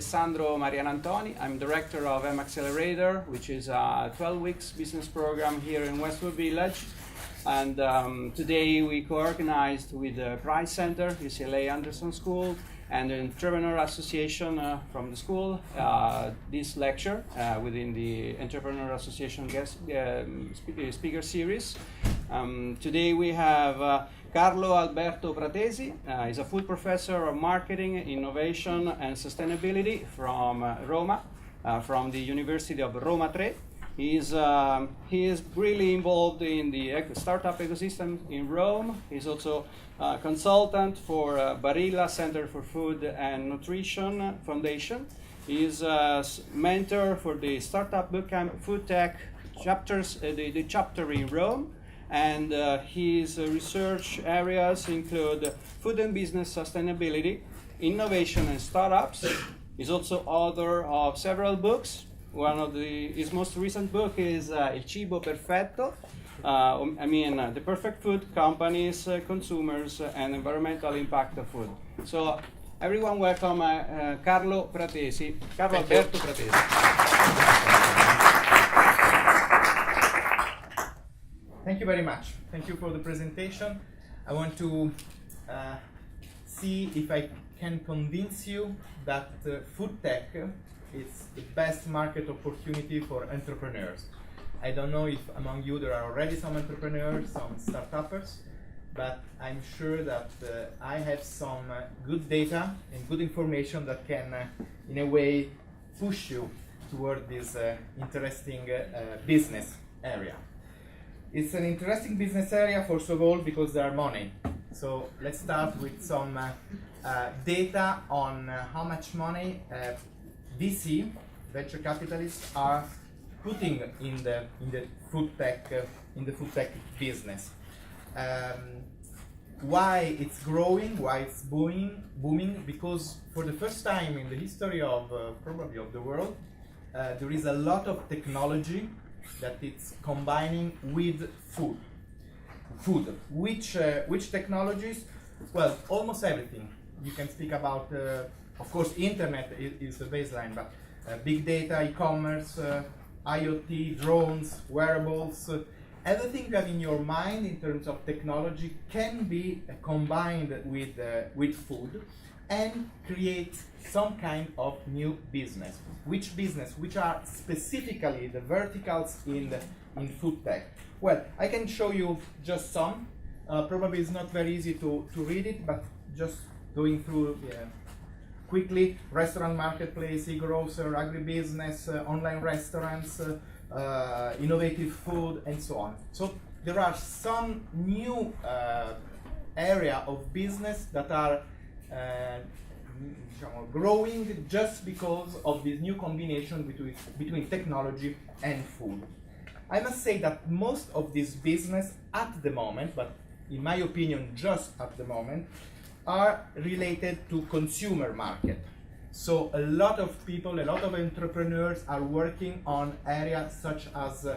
Alessandro Marianantoni. I'm director of Accelerator, which is a 12 weeks business program here in Westwood Village. And today we co-organized with the Price Center, UCLA Anderson School, and the Entrepreneur Association from the school, this lecture within the Entrepreneur Association guest speaker series. Today we have Carlo Alberto Pratesi. He's a full professor of marketing, innovation, and sustainability from Roma, from the University of Roma 3. He is really involved in the startup ecosystem in Rome. He's also a consultant for Barilla Center for Food and Nutrition Foundation. He's a mentor for the Startup Bootcamp FoodTech chapters, the chapter in Rome. And his research areas include food and business sustainability, innovation and startups. He's also author of several books. One of his most recent book is Il Cibo Perfetto. The perfect food, companies, consumers, and environmental impact of food. So everyone welcome Carlo Pratesi. Carlo Alberto Pratesi. Thank you very much. Thank you for the presentation. I want to see if I can convince you that food tech is the best market opportunity for entrepreneurs. I don't know if among you there are already some entrepreneurs, some startuppers, but I'm sure that I have some good data and good information that can, in a way, push you toward this interesting business area. It's an interesting business area, first of all, because there are money. So let's start with some data on how much money VC, venture capitalists, are putting in the food tech business. Why it's growing? Why it's booming? Because for the first time in the history of probably of the world, there is a lot of technology that it's combining with food. Which technologies? Well, almost everything. You can speak about, of course, internet is the baseline, but big data, e-commerce, IoT, drones, wearables, everything you have in your mind in terms of technology can be combined with food and create some kind of new business. Which are specifically the verticals in food tech? Well, I can show you just some. Probably it's not very easy to read it, but just going through quickly: restaurant marketplace, e-grocer, agribusiness, online restaurants, innovative food, and so on. So there are some new area of business that are growing just because of this new combination between technology and food. I must say that most of this business at the moment, but in my opinion just at the moment, are related to consumer market. So a lot of people, a lot of entrepreneurs are working on areas such as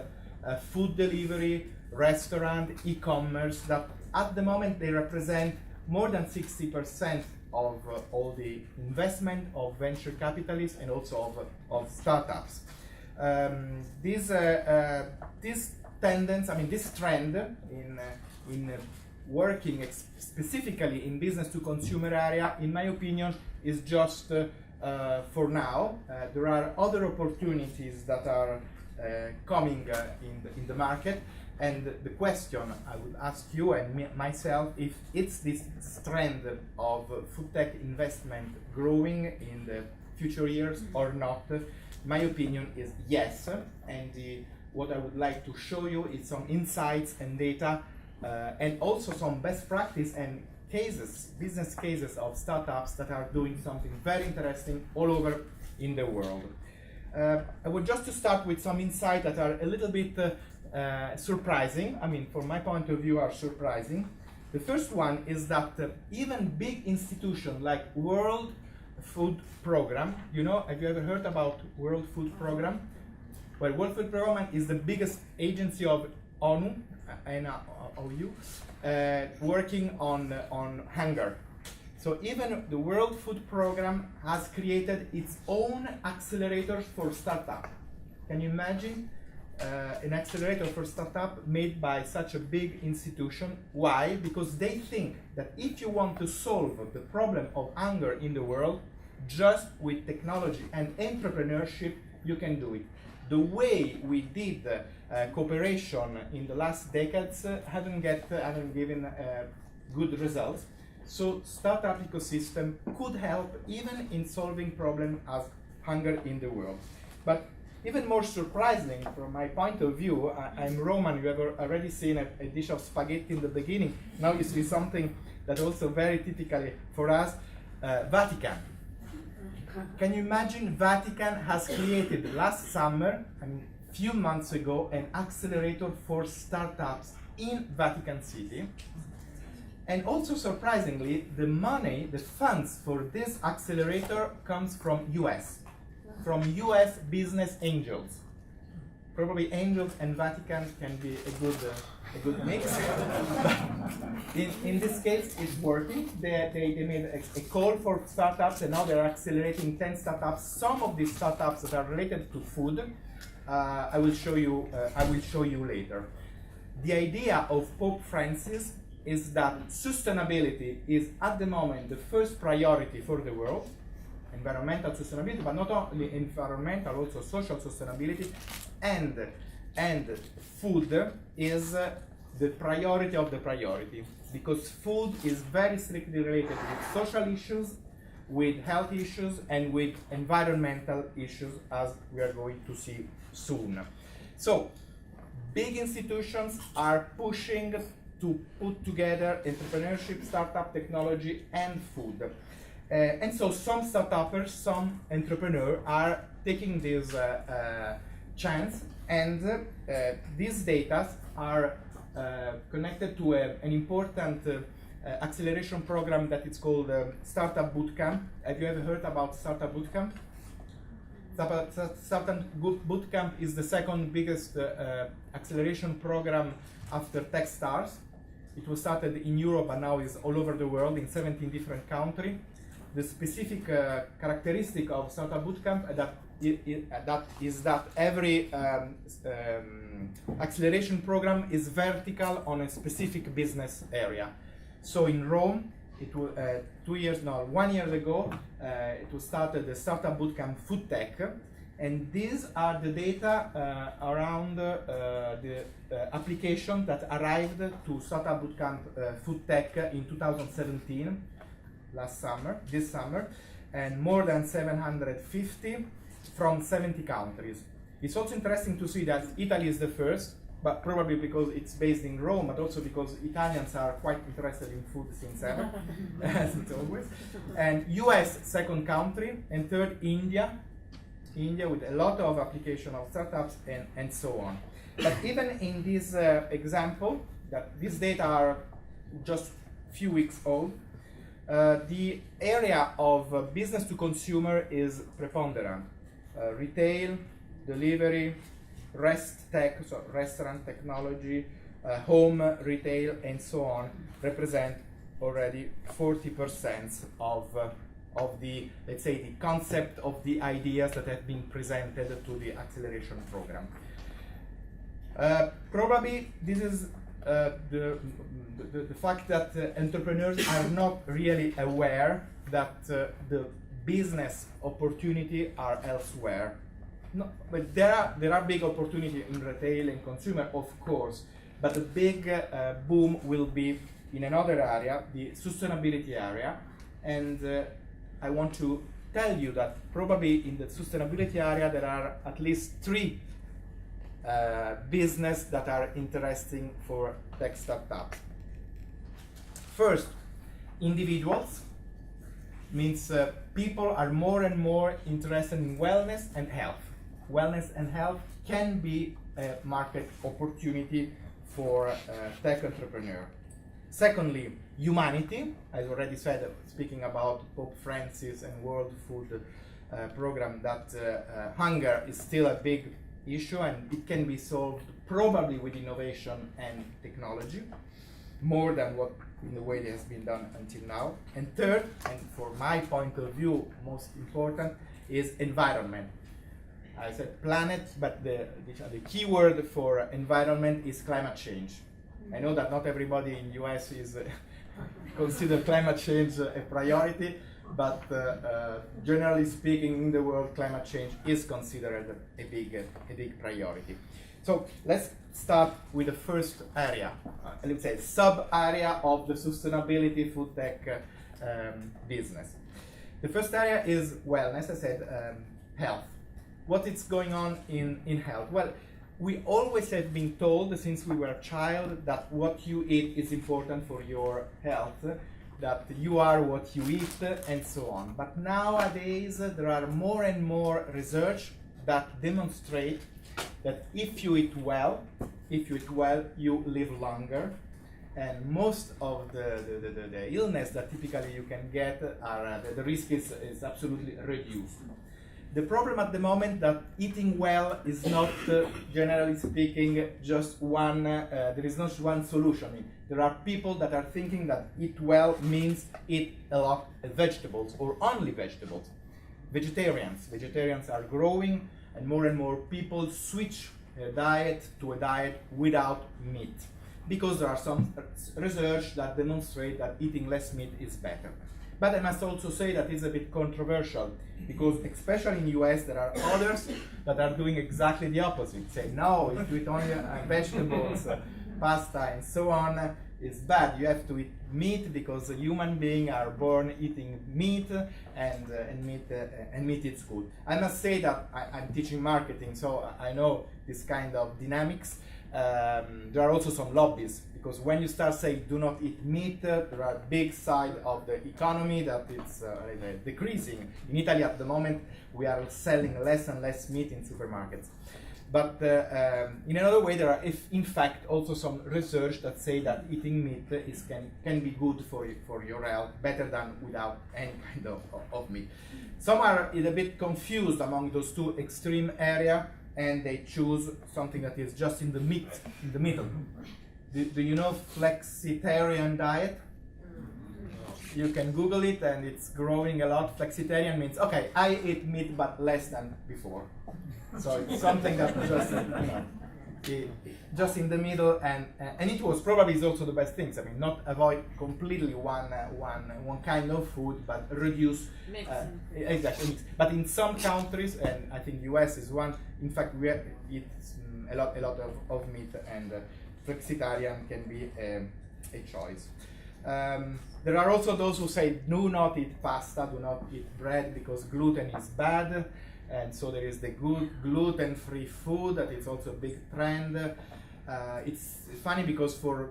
food delivery, restaurant, e-commerce, that at the moment they represent more than 60% of all the investment of venture capitalists and also of startups. This trend in working specifically in business to consumer area, in my opinion, is just for now. There are other opportunities that are coming in the market, and the question I would ask you and myself, if it's this trend of food tech investment growing in the future years or not. My opinion is yes, and what I would like to show you is some insights and data, and also some best practice and cases, business cases of startups that are doing something very interesting all over in the world. I would just to start with some insights that are a little bit surprising. I mean, from my point of view, are surprising. The first one is that even big institutions like World Food Program, you know, have you ever heard about World Food Program? Well, World Food Program is the biggest agency of ONU, working on hunger. So even the World Food Program has created its own accelerator for startup. Can you imagine an accelerator for startup made by such a big institution? Why? Because they think that if you want to solve the problem of hunger in the world, just with technology and entrepreneurship, you can do it. The way we did cooperation in the last decades haven't given good results. So startup ecosystem could help even in solving problems as hunger in the world. But even more surprising from my point of view, I'm Roman, you have already seen a dish of spaghetti in the beginning. Now you see something that also very typically for us, Vatican. Can you imagine Vatican has created last summer, few months ago, an accelerator for startups in Vatican City. And also surprisingly, the money, the funds for this accelerator comes from US business angels. Probably angels and Vatican can be a good mix. in this case, it's working. They made a call for startups, and now they're accelerating 10 startups. Some of these startups that are related to food, I will show you later. The idea of Pope Francis is that sustainability is at the moment the first priority for the world, environmental sustainability, but not only environmental, also social sustainability, and food is the priority of the priority, because food is very strictly related with social issues, with health issues, and with environmental issues, as we are going to see soon. So, big institutions are pushing to put together entrepreneurship, startup technology, and food. And so some startuppers, some entrepreneurs are taking this chance, and these data are connected to an important acceleration program that is called Startup Bootcamp. Have you ever heard about Startup Bootcamp? Startup Bootcamp is the second biggest acceleration program after Techstars. It was started in Europe and now is all over the world in 17 different countries. The specific characteristic of Startup Bootcamp is that every acceleration program is vertical on a specific business area. So in Rome, it was 1 year ago, it was started the Startup Bootcamp FoodTech, and these are the data around the application that arrived to Startup Bootcamp FoodTech in 2017. This summer, and more than 750 from 70 countries. It's also interesting to see that Italy is the first, but probably because it's based in Rome, but also because Italians are quite interested in food since ever, as it's always. And US, second country, and third, India with a lot of application of startups and so on. But even in this example, that these data are just a few weeks old, the area of business to consumer is preponderant. Retail, delivery, so restaurant technology, home retail, and so on represent already 40% of the, let's say, the concept of the ideas that have been presented to the acceleration program. Probably this is the fact that entrepreneurs are not really aware that the business opportunity are elsewhere. No, but there are big opportunities in retail and consumer, of course, but the big boom will be in another area, the sustainability area, and I want to tell you that probably in the sustainability area there are at least 3 business that are interesting for tech startups. First, individuals, means people are more and more interested in wellness and health. Wellness and health can be a market opportunity for tech entrepreneur. Secondly, humanity, as already said, speaking about Pope Francis and World Food Program, that hunger is still a big issue and it can be solved probably with innovation and technology. more than what in the way it has been done until now. And third, and for my point of view, most important, is environment. I said planet, but the key word for environment is climate change. I know that not everybody in the US is consider climate change a priority, but generally speaking, in the world, climate change is considered a big priority. So let's start with the first area, let's say sub-area of the sustainability food tech business. The first area is wellness, I said, health. What is going on in health? Well, we always have been told since we were a child that what you eat is important for your health, that you are what you eat, and so on. But nowadays there are more and more research that demonstrate that if you eat well, you live longer, and most of the illness that typically you can get are the risk is absolutely reduced. The problem at the moment that eating well is not, generally speaking, just one. There is not one solution. There are people that are thinking that eat well means eat a lot of vegetables or only vegetables. Vegetarians are growing, and more people switch their diet to a diet without meat, because there are some research that demonstrate that eating less meat is better. But I must also say that it's a bit controversial, because especially in the US there are others that are doing exactly the opposite. Say, no, if you eat only vegetables, pasta and so on, it's bad. You have to eat meat because human beings are born eating meat, and meat is good. I must say that I'm teaching marketing, so I know this kind of dynamics. There are also some lobbies, because when you start saying do not eat meat, there are big side of the economy that it's decreasing. In Italy at the moment we are selling less and less meat in supermarkets. But in another way, there are, in fact, also some research that say that eating meat can be good for your health, better than without any kind of meat. Some are a bit confused among those two extreme areas, and they choose something that is just in the middle. Do you know flexitarian diet? You can Google it, and it's growing a lot. Flexitarian means, okay, I eat meat but less than before. So it's something that just, just in the middle, and it was probably is also the best things. I mean, not avoid completely one kind of food, but reduce exactly mix. But in some countries, and I think US is one. In fact, we eat a lot of meat, and flexitarian can be a choice. There are also those who say do not eat pasta, do not eat bread because gluten is bad. And so there is the gluten-free food that is also a big trend. It's funny because for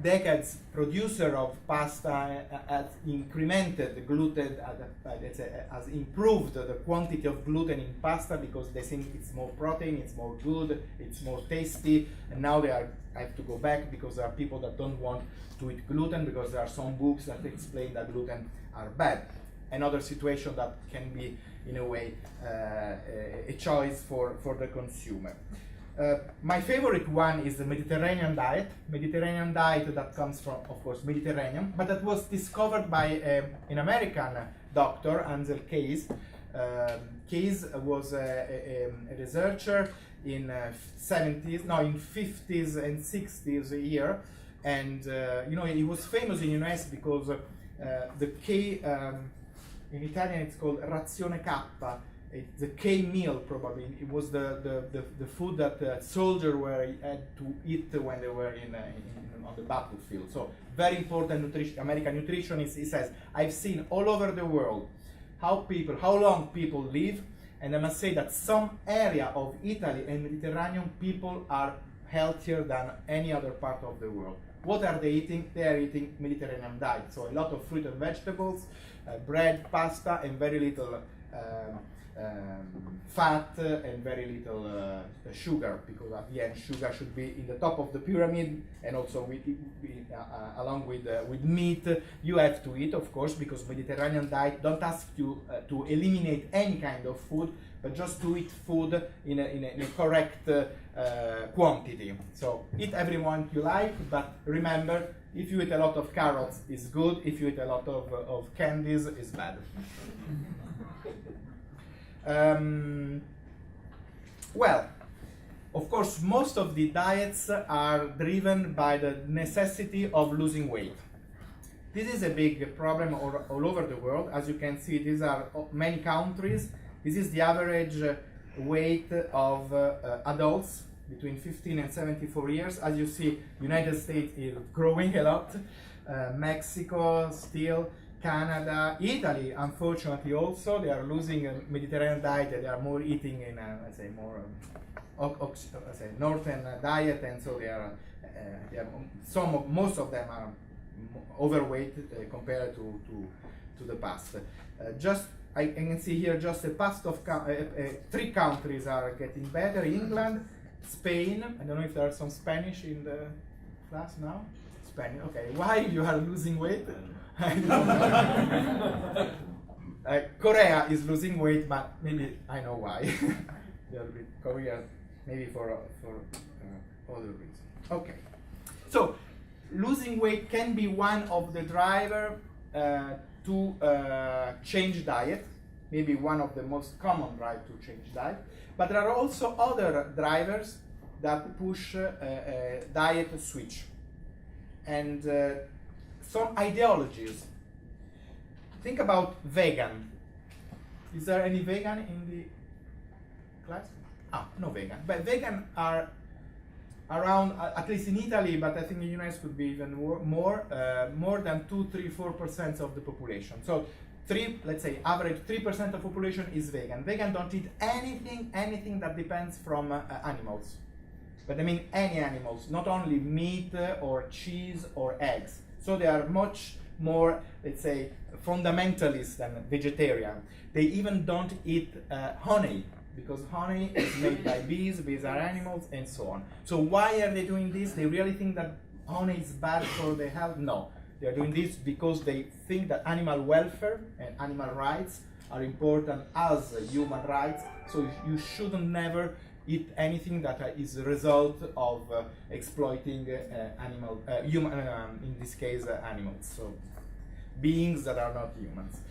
decades, producer of pasta has incremented the gluten, has improved the quantity of gluten in pasta because they think it's more protein, it's more good, it's more tasty. And now I have to go back because there are people that don't want to eat gluten because there are some books that explain that gluten are bad. Another situation that can be, in a way, a choice for the consumer. My favorite one is the Mediterranean diet. Mediterranean diet that comes from, of course, Mediterranean, but that was discovered by an American doctor, Ansel Keys. Keys was a researcher in 50s and 60s here, and he was famous in the US because the K. In Italian, it's called razione K. It's the K meal, probably. It was the food that soldiers had to eat when they were on the battlefield. So very important American nutritionist. He says, I've seen all over the world how long people live, and I must say that some area of Italy and Mediterranean people are healthier than any other part of the world. What are they eating? They are eating Mediterranean diet. So a lot of fruit and vegetables, bread, pasta, and very little fat and very little sugar, because at the end sugar should be in the top of the pyramid, and also along with meat you have to eat, of course, because Mediterranean diet don't ask you to eliminate any kind of food, but just to eat food in a correct quantity. So eat everyone you like, but remember, If you eat a lot of carrots, it's good. If you eat a lot of candies, it's bad. Well, of course, most of the diets are driven by the necessity of losing weight. This is a big problem all over the world. As you can see, these are many countries. This is the average weight of adults between 15 and 74 years. As you see, United States is growing a lot. Mexico still, Canada, Italy, unfortunately also, they are losing a Mediterranean diet. They are more eating in, let's say, more northern diet, and so they are most of them are overweight compared to the past. I can see here just a past of 3 countries are getting better: England, Spain. I don't know if there are some Spanish in the class now. Spanish. Okay. Why you are losing weight? I don't know. Korea is losing weight, but maybe I know why. Korea, maybe for other reasons. Okay. So losing weight can be one of the driver to change diet, maybe one of the most common drive to change diet. But there are also other drivers that push diet switch, and some ideologies. Think about vegan. Is there any vegan in the class? No vegan. But vegan are around, at least in Italy, but I think in the US could be even more than 2, 3, 4% of the population. So let's say average 3% of population is vegan. Vegan don't eat anything that depends from animals. But I mean any animals, not only meat or cheese or eggs. So they are much more, let's say, fundamentalist than vegetarian. They even don't eat honey, because honey is made by bees are animals, and so on. So why are they doing this? They really think that honey is bad for their health? No. They are doing this because they think that animal welfare and animal rights are important as human rights. So you shouldn't never eat anything that is a result of exploiting human, in this case, animals. So beings that are not humans.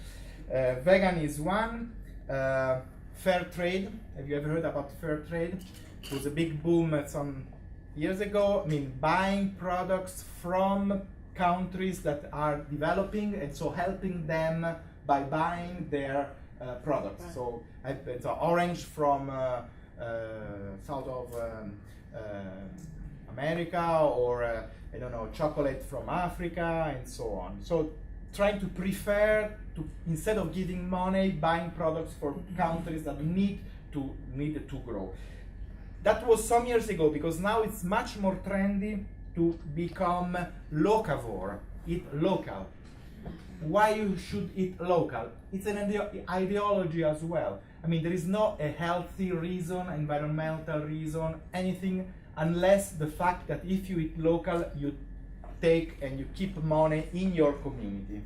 Vegan is one. Fair trade. Have you ever heard about fair trade? It was a big boom some years ago. I mean, buying products from countries that are developing, and so helping them by buying their products. Right. So it's orange from south of America, or I don't know, chocolate from Africa, and so on. So trying to prefer to, instead of giving money, buying products for countries that need to grow. That was some years ago, because now it's much more trendy to become locavore, eat local. Why you should eat local? It's an ideology as well. I mean, there is not a healthy reason, environmental reason, anything, unless the fact that if you eat local, you take and you keep money in your community.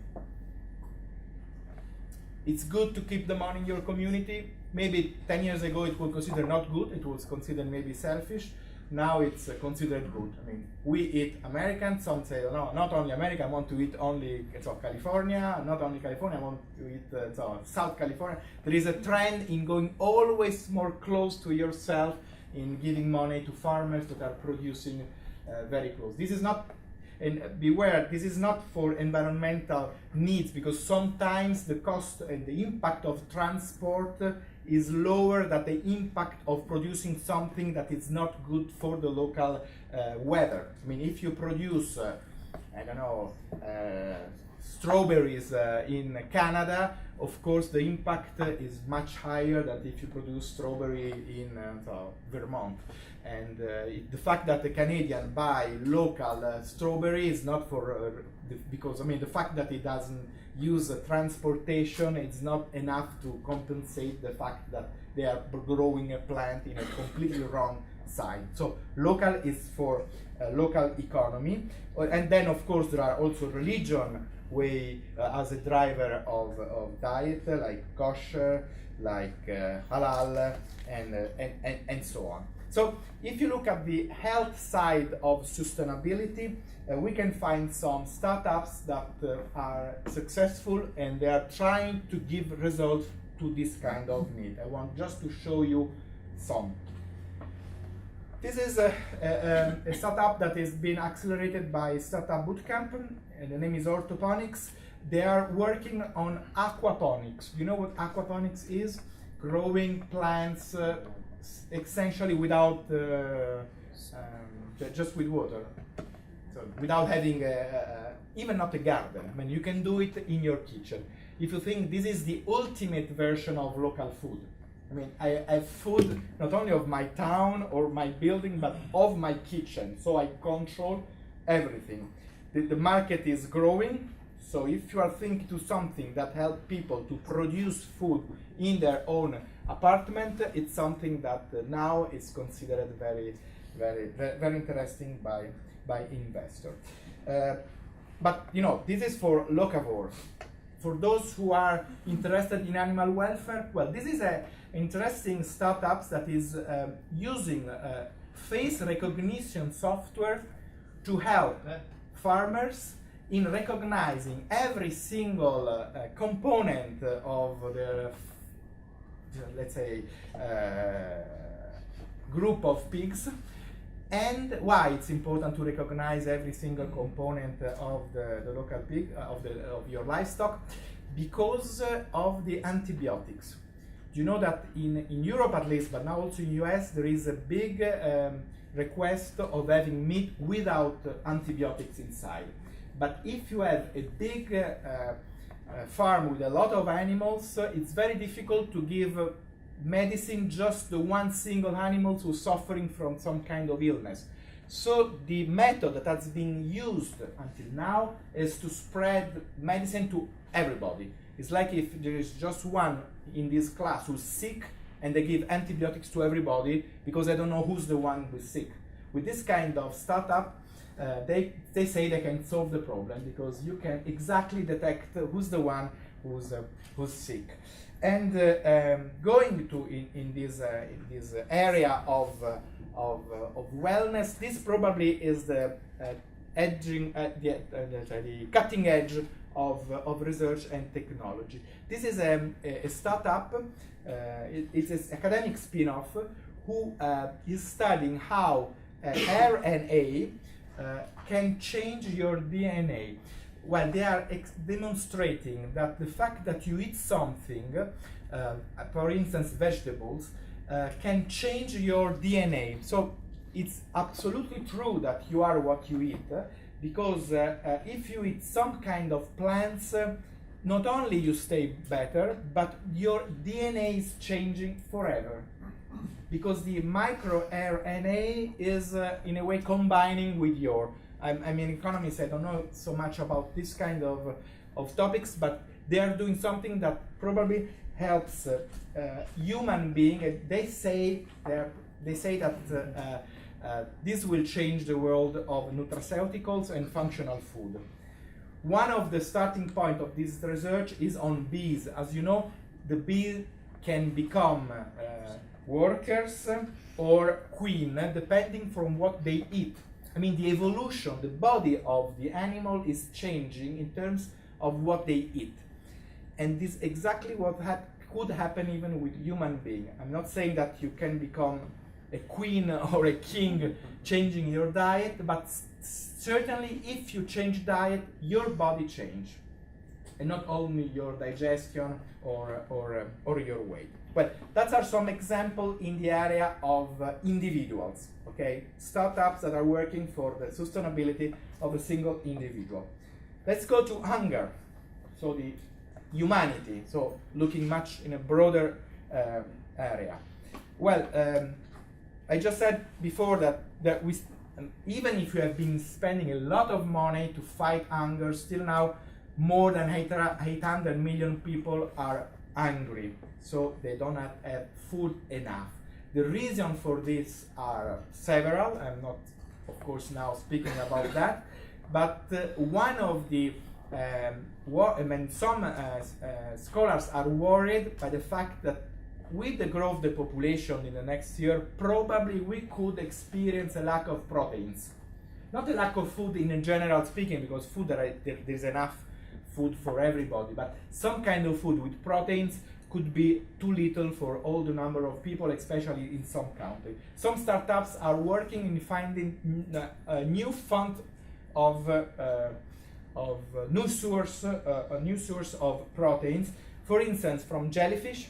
It's good to keep the money in your community. Maybe 10 years ago it was considered not good, it was considered maybe selfish. Now it's considered good. I mean, we eat American, some say, no, not only America, I want to eat only California, not only California, I want to eat South California. There is a trend in going always more close to yourself, in giving money to farmers that are producing very close. This is not, and beware, this is not for environmental needs, because sometimes the cost and the impact of transport is lower than the impact of producing something that is not good for the local weather. I mean, if you produce, I don't know, strawberries in Canada, of course the impact is much higher than if you produce strawberry in Vermont. And the fact that the Canadian buy local strawberry is not for, because I mean the fact that it doesn't use transportation, it's not enough to compensate the fact that they are growing a plant in a completely wrong site. So local is for local economy. And then of course there are also religion way as a driver of diet, like kosher, like halal, and so on. So if you look at the health side of sustainability, we can find some startups that are successful and they are trying to give results to this kind of need. I want just to show you some. This is a startup that has been accelerated by Startup Bootcamp, and the name is Aquaponics. They are working on aquaponics. You know what aquaponics is? Growing plants essentially without, just with water. So without having, even not a garden. I mean, you can do it in your kitchen. If you think this is the ultimate version of local food. I mean, I have food not only of my town or my building, but of my kitchen. So I control everything. The market is growing. So if you are thinking to something that helps people to produce food in their own apartment, it's something that now is considered very, very, very interesting by investors. But you know, this is for locavores. For those who are interested in animal welfare, well, this is an interesting startup that is using face recognition software to help farmers in recognizing every single component of their, let's say, group of pigs, and why it's important to recognize every single component of the local pig, of your livestock, because of the antibiotics. You know that in Europe at least, but now also in US, there is a big request of having meat without antibiotics inside. But if you have a big farm with a lot of animals, it's very difficult to give medicine just to one single animal who's suffering from some kind of illness. So the method that has been used until now is to spread medicine to everybody. It's like if there is just one in this class who's sick and they give antibiotics to everybody because they don't know who's the one who's sick. With this kind of startup, they say they can solve the problem because you can exactly detect who's the one who's sick. And going to in this area of wellness, this probably is the cutting edge of research and technology. This is a startup. It's an academic spin-off who is studying how RNA can change your DNA. Well, they are demonstrating that the fact that you eat something, for instance vegetables, can change your DNA. So it's absolutely true that you are what you eat, because if you eat some kind of plants, not only you stay better, but your DNA is changing forever. Because the microRNA is in a way combining with your, I'm an economist, I don't know so much about this kind of topics, but they are doing something that probably helps human being. They say that this will change the world of nutraceuticals and functional food. One of the starting point of this research is on bees. As you know, the bee can become workers or queen, depending from what they eat. I mean, the evolution, the body of the animal is changing in terms of what they eat. And this is exactly what could happen even with human being. I'm not saying that you can become a queen or a king changing your diet, but certainly if you change diet, your body change. And not only your digestion or your weight. But that are some examples in the area of individuals, okay? Startups that are working for the sustainability of a single individual. Let's go to hunger, so the humanity, so looking much in a broader area. Well, I just said before that we, even if you have been spending a lot of money to fight hunger, still now more than 800 million people are hungry, so they don't have food enough. The reason for this are several. I'm not, of course, now speaking about that, but one of the some scholars are worried by the fact that with the growth of the population in the next year, probably we could experience a lack of proteins. Not a lack of food in general speaking, because food there's enough food for everybody, but some kind of food with proteins could be too little for all the number of people, especially in some countries. Some startups are working in finding a new fund of new source of proteins. For instance, from jellyfish.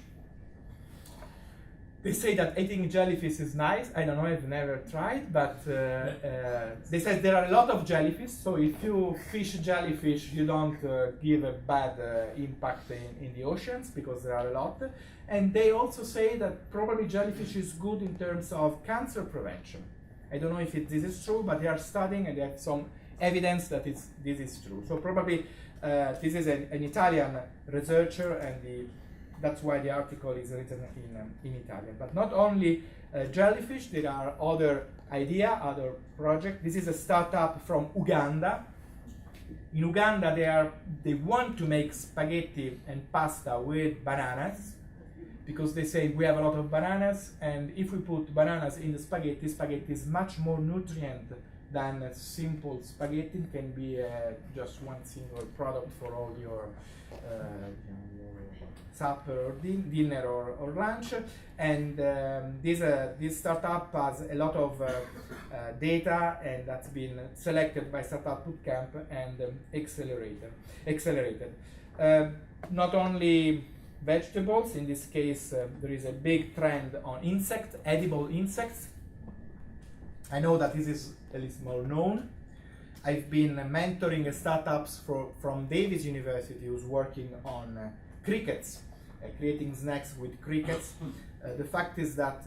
They say that eating jellyfish is nice. I don't know, I've never tried, but they say there are a lot of jellyfish. So if you fish jellyfish, you don't give a bad impact in the oceans, because there are a lot. And they also say that probably jellyfish is good in terms of cancer prevention. I don't know if this is true, but they are studying and they have some evidence that this is true. So probably this is an Italian researcher, and that's why the article is written in Italian. But not only jellyfish, there are other other projects. This is a startup from Uganda. In Uganda, they want to make spaghetti and pasta with bananas, because they say we have a lot of bananas, and if we put bananas in the spaghetti is much more nutrient than a simple spaghetti. It can be just one single product for all your supper or dinner or lunch. And this startup has a lot of data, and that's been selected by Startup Bootcamp and Accelerated. Not only vegetables, in this case there is a big trend on edible insects. I know that this is a little more known. I've been mentoring startups from Davis University who's working on crickets, creating snacks with crickets. The fact is that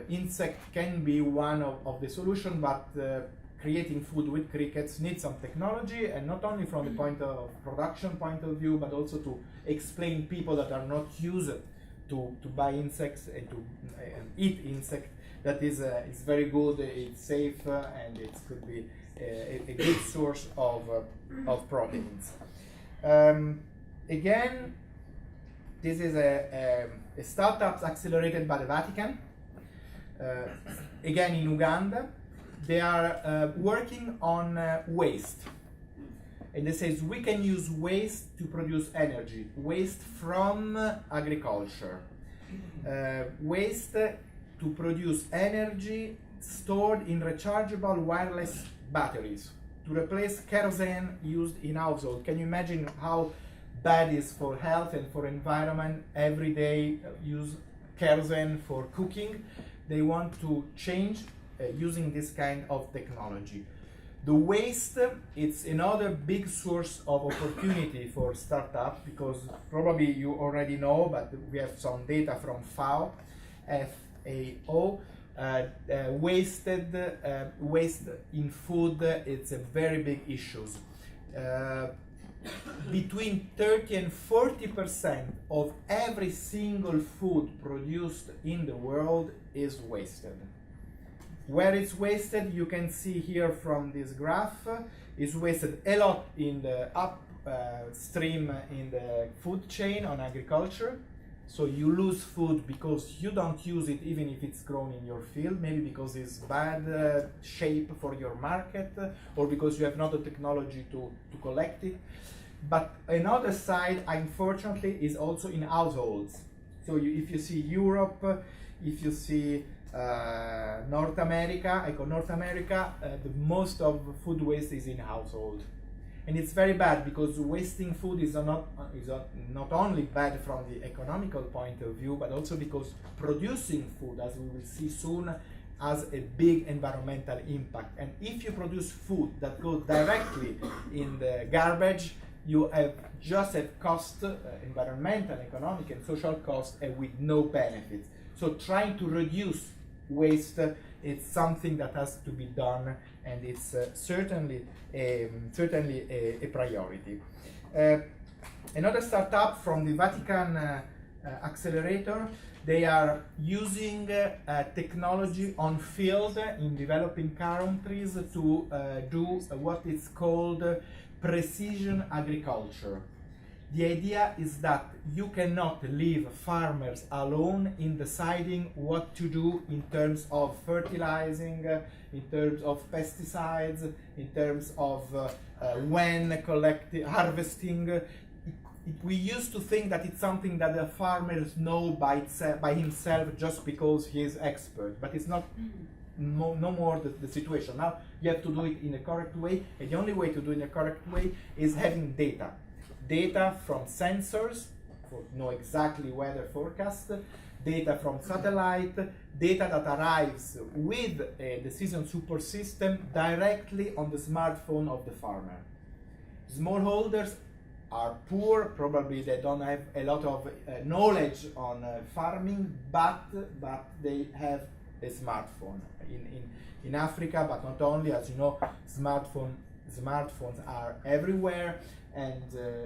insect can be one of the solution, but creating food with crickets needs some technology, and not only from the production point of view, but also to explain people that are not used to buy insects and to eat insects. That is it's very good, it's safe, and it could be a good source of proteins. Again, this is a startup accelerated by the Vatican. Again, in Uganda, they are working on waste. And they say we can use waste to produce energy, waste from agriculture, waste to produce energy stored in rechargeable wireless batteries, to replace kerosene used in household. Can you imagine how bad it is for health and for environment? Every day use kerosene for cooking. They want to change using this kind of technology. The waste, it's another big source of opportunity for startups, because probably you already know, but we have some data from FAO, FAO. Waste in food, it's a very big issue. Between 30 and 40% of every single food produced in the world is wasted. Where it's wasted, you can see here from this graph, is wasted a lot in the upstream in the food chain on agriculture. So you lose food because you don't use it even if it's grown in your field, maybe because it's bad shape for your market, or because you have not the technology to collect it. But another side, unfortunately, is also in households. So if you see Europe, if you see North America, the most of food waste is in household. And it's very bad, because wasting food is not only bad from the economical point of view, but also because producing food, as we will see soon, has a big environmental impact. And if you produce food that goes directly in the garbage, you just have cost, environmental, economic, and social cost, and with no benefits. So trying to reduce waste, it's something that has to be done, and it's certainly a priority. Another startup from the Vatican Accelerator, they are using technology on field in developing countries to do what is called precision agriculture. The idea is that you cannot leave farmers alone in deciding what to do in terms of fertilizing, in terms of pesticides, in terms of when harvesting. We used to think that it's something that the farmers know by himself just because he is expert, but it's not no more the situation. Now you have to do it in a correct way, and the only way to do it in a correct way is having data. Data from sensors, for know exactly weather forecast, data from satellite, data that arrives with a decision support system directly on the smartphone of the farmer. Smallholders are poor, probably they don't have a lot of knowledge on farming, but they have a smartphone. In Africa, but not only, as you know, smartphones are everywhere, and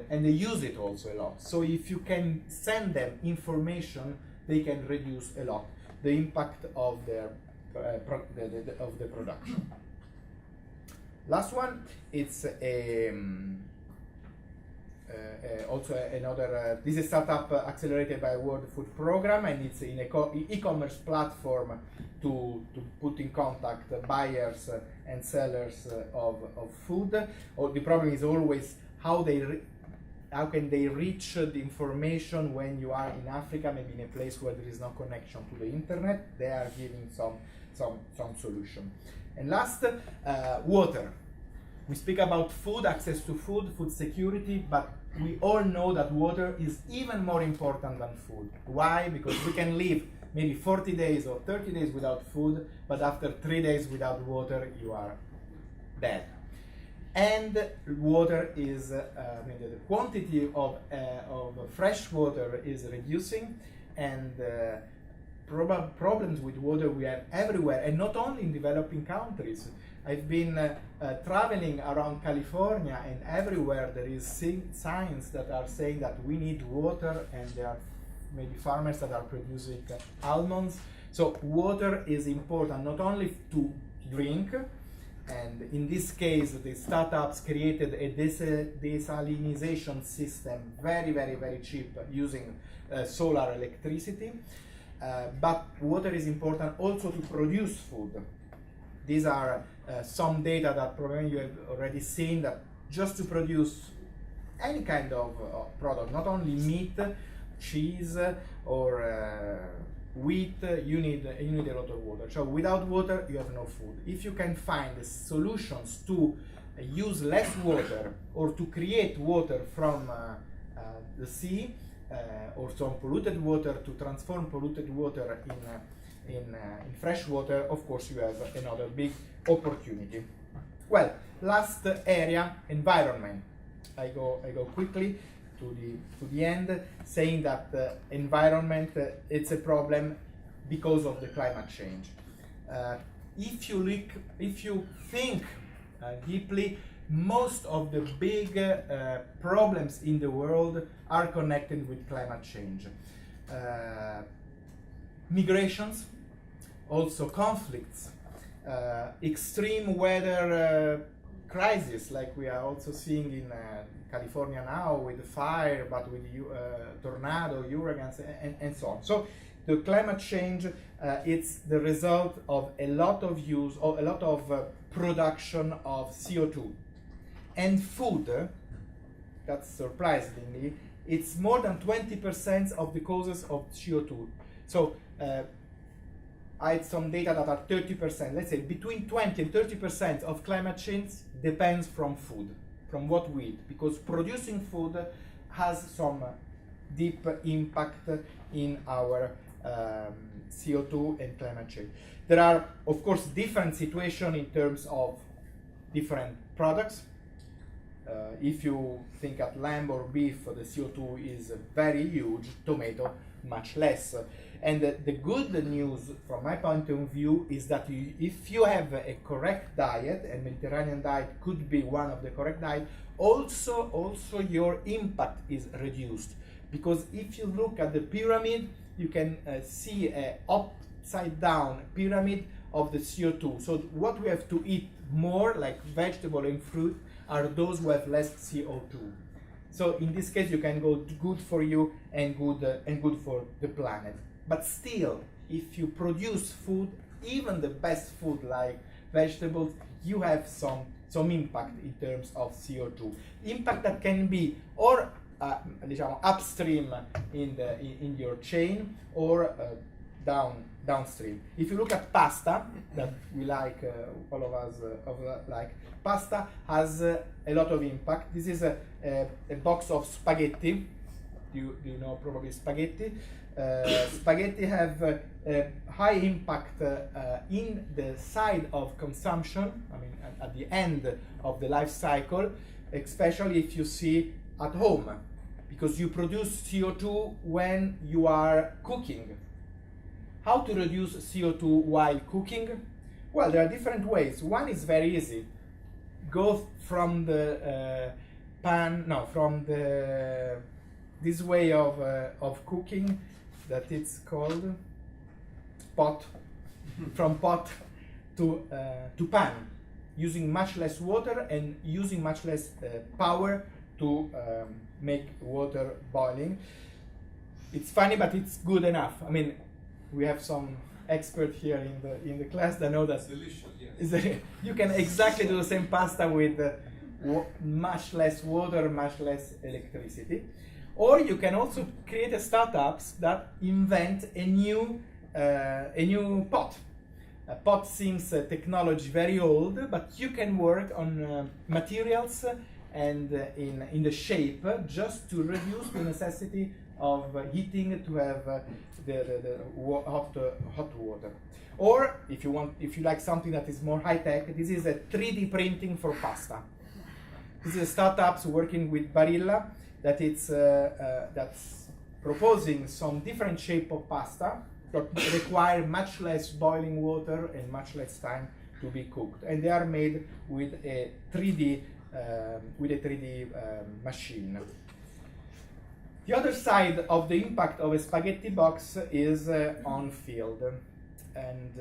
they use it also a lot. So if you can send them information, they can reduce a lot the impact of their of the production. Last one, it's also another. This is startup accelerated by World Food Program, and it's in an e-commerce platform to put in contact buyers and sellers of food. The problem is always how can they reach the information when you are in Africa, maybe in a place where there is no connection to the internet. They are giving some solution. And last, water. We speak about food, access to food, food security, but we all know that water is even more important than food. Why? Because we can live maybe 40 days or 30 days without food, but after 3 days without water, you are dead. And water is, the quantity of fresh water is reducing, and problems with water we have everywhere, and not only in developing countries. I've been traveling around California, and everywhere there is signs that are saying that we need water, and there are maybe farmers that are producing almonds. So water is important not only to drink, and in this case the startups created a desalinization system, very cheap, using solar electricity, but water is important also to produce food. These are some data that probably you have already seen, that just to produce any kind of product, not only meat, cheese, or wheat, you need a lot of water. So without water, you have no food. If you can find solutions to use less water, or to create water from the sea, or some polluted water, to transform polluted water in fresh water, of course you have another big opportunity. Well, last area, environment. I go quickly to the end, saying that environment it's a problem because of the climate change. If you think deeply, most of the big problems in the world are connected with climate change. Migrations, also conflicts, extreme weather crisis, like we are also seeing in California now with the fire, but with tornado, hurricanes, and so on. So the climate change, it's the result of a lot of use, or a lot of production of CO2. And food, that's surprisingly, it's more than 20% of the causes of CO2. So I had some data that are 30%. Let's say between 20 and 30% of climate change depends from food, from what we eat, because producing food has some deep impact in our CO2 and climate change. There are, of course, different situations in terms of different products. If you think at lamb or beef, the CO2 is very huge, tomato much less. And the good news from my point of view is that if you have a correct diet, and Mediterranean diet could be one of the correct diet, also your impact is reduced. Because if you look at the pyramid, you can see an upside down pyramid of the CO2. So what we have to eat more, like vegetable and fruit, are those who have less CO2. So in this case, you can go good for you and good for the planet. But still, if you produce food, even the best food like vegetables, you have some impact in terms of CO2. Impact that can be or upstream in your chain or downstream. If you look at pasta, that we like, all of us like, pasta has a lot of impact. This is a box of spaghetti. Do you know probably spaghetti? Spaghetti have a high impact in the side of consumption, I mean at the end of the life cycle, especially if you see at home, because you produce CO2 when you are cooking. How to reduce CO2 while cooking? Well, there are different ways. One is very easy. Go from the this way of cooking that it's called pot, from pot to pan, using much less water and using much less power to make water boiling. It's funny, but it's good enough. I mean, we have some expert here in the class that know that it's delicious. Yes. You can exactly do the same pasta with much less water, much less electricity. Or you can also create startups that invent a new pot. A pot seems technology very old, but you can work on materials and in the shape just to reduce the necessity of heating to have the hot water. Or if you like something that is more high tech, this is a 3D printing for pasta. This is startups working with Barilla that's proposing some different shape of pasta that require much less boiling water and much less time to be cooked, and they are made with a 3D machine. The other side of the impact of a spaghetti box is on field. And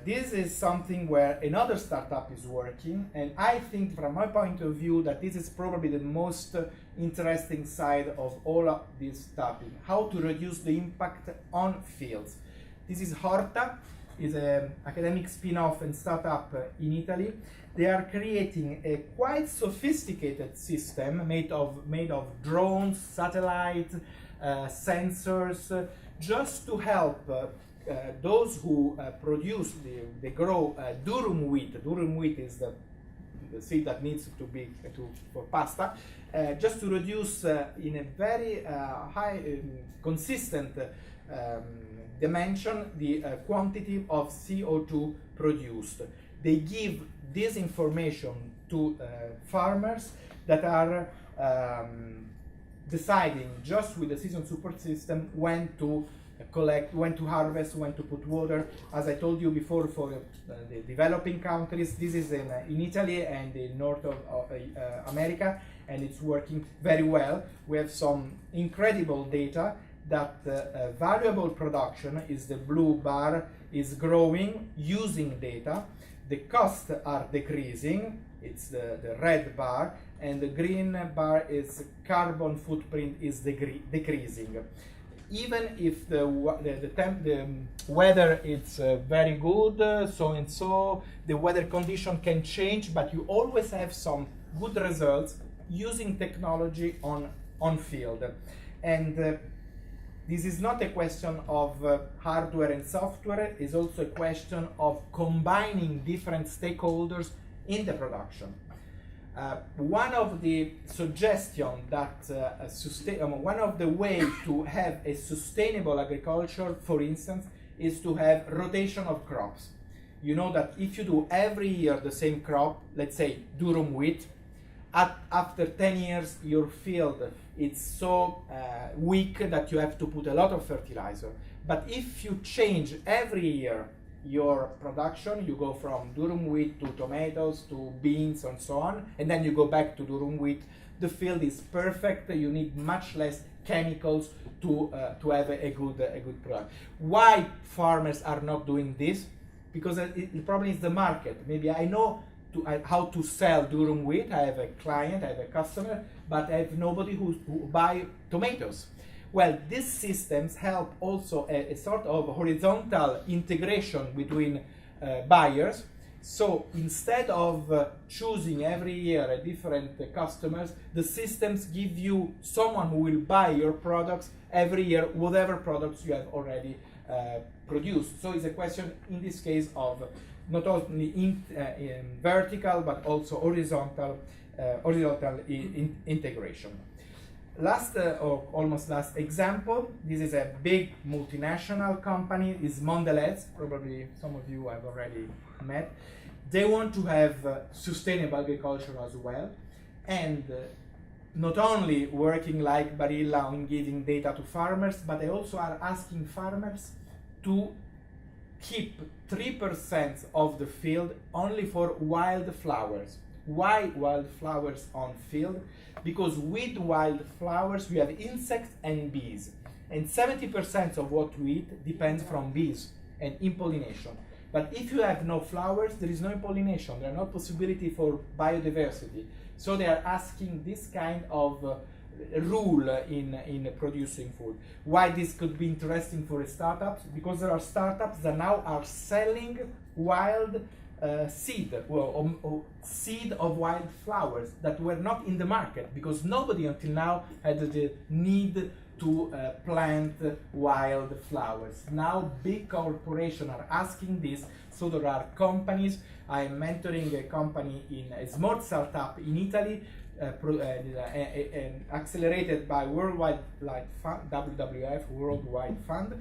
this is something where another startup is working, and I think from my point of view that this is probably the most interesting side of all of this topic, how to reduce the impact on fields. This is Horta, is an academic spin-off and startup in Italy. They are creating a quite sophisticated system made of drones, satellite, sensors, just to help those who produce, they grow durum wheat. Durum wheat is the seed that needs to be for pasta, just to reduce in a very high, consistent dimension the quantity of CO2 produced. They give this information to farmers that are deciding just with the season support system when to collect, when to harvest, when to put water. As I told you before, for the developing countries, this is in Italy and in north of America, and it's working very well. We have some incredible data that valuable production is the blue bar, is growing using data. The costs are decreasing, it's the red bar, and the green bar is carbon footprint is decreasing. Even if the weather is very good, so and so, the weather condition can change, but you always have some good results using technology on field. And this is not a question of hardware and software, it's also a question of combining different stakeholders in the production. One of the suggestions that one of the ways to have a sustainable agriculture, for instance, is to have rotation of crops. You know that if you do every year the same crop, let's say durum wheat, after 10 years your field is so weak that you have to put a lot of fertilizer. But if you change every year your production, you go from durum wheat to tomatoes to beans and so on, and then you go back to durum wheat, the field is perfect. You need much less chemicals to have a good product. Why farmers are not doing this? Because the problem is the market. Maybe I know how to sell durum wheat. I have a client, I have a customer, but I have nobody who buy tomatoes. Well, these systems help also a sort of horizontal integration between buyers. So instead of choosing every year a different customers, the systems give you someone who will buy your products every year, whatever products you have already produced. So it's a question, in this case, of not only in vertical but also horizontal integration. Last or almost last example, this is a big multinational company, is Mondelez, probably some of you have already met. They want to have sustainable agriculture as well, and not only working like Barilla on giving data to farmers, but they also are asking farmers to keep 3% of the field only for wildflowers. Why wildflowers on field? Because with wildflowers we have insects and bees, and 70% of what we eat depends from bees and impollination. But if you have no flowers, there is no pollination, there are no possibility for biodiversity. So they are asking this kind of rule in producing food. Why this could be interesting for startups? Because there are startups that now are selling wild seed, or seed of wildflowers that were not in the market, because nobody until now had the need to plant wildflowers. Now big corporations are asking this, so there are companies. I'm mentoring a company in a small startup in Italy, accelerated by Worldwide Fund, WWF, Worldwide Fund,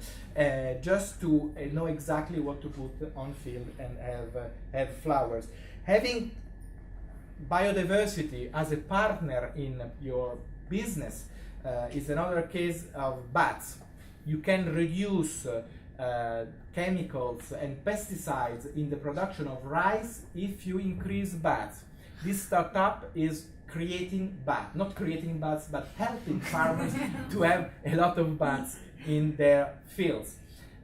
just to know exactly what to put on field and have flowers. Having biodiversity as a partner in your business is another case of bats. You can reduce chemicals and pesticides in the production of rice if you increase bats. This startup is creating bats, not creating bats, but helping farmers to have a lot of bats in their fields.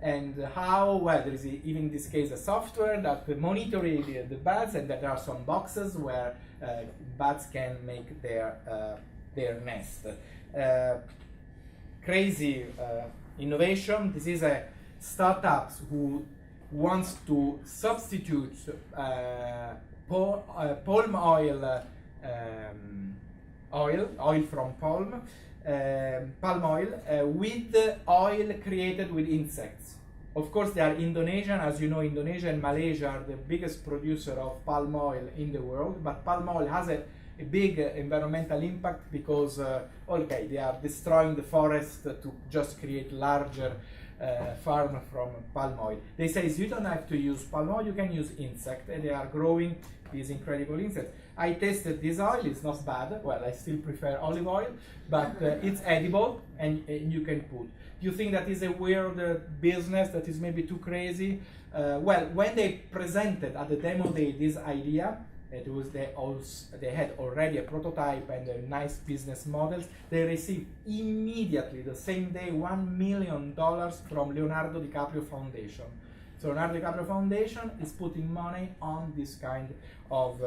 And how? Well, there is even in this case a software that monitors the bats, and there are some boxes where bats can make their nest. Crazy innovation. This is a startup who wants to substitute palm oil from palm oil with oil created with insects. Of course, they are Indonesian. As you know, Indonesia and Malaysia are the biggest producer of palm oil in the world, but palm oil has a big environmental impact because okay, they are destroying the forest to just create larger farm from palm oil. They say you don't have to use palm oil, you can use insect, and they are growing these incredible insects. I tasted this oil, it's not bad. Well, I still prefer olive oil, but it's edible and you can put. You think that is a weird business, that is maybe too crazy? Well, when they presented at the demo day this idea, they had already a prototype and a nice business models. They received immediately, the same day, $1 million from Leonardo DiCaprio Foundation. So Leonardo DiCaprio Foundation is putting money on this kind of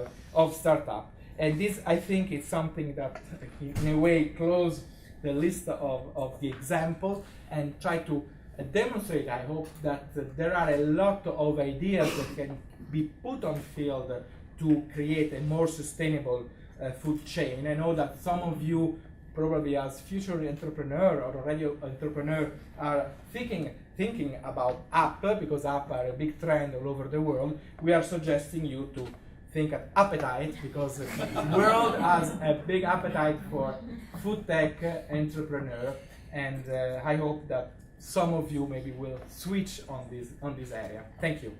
startup. And this, I think, is something that, in a way, close the list of the example and try to demonstrate, I hope, that there are a lot of ideas that can be put on field to create a more sustainable food chain. I know that some of you, probably as future entrepreneur or already entrepreneur, are thinking about app, because app are a big trend all over the world. We are suggesting you to think at appetite, because the world has a big appetite for food tech entrepreneur, and I hope that some of you maybe will switch on this area. Thank you.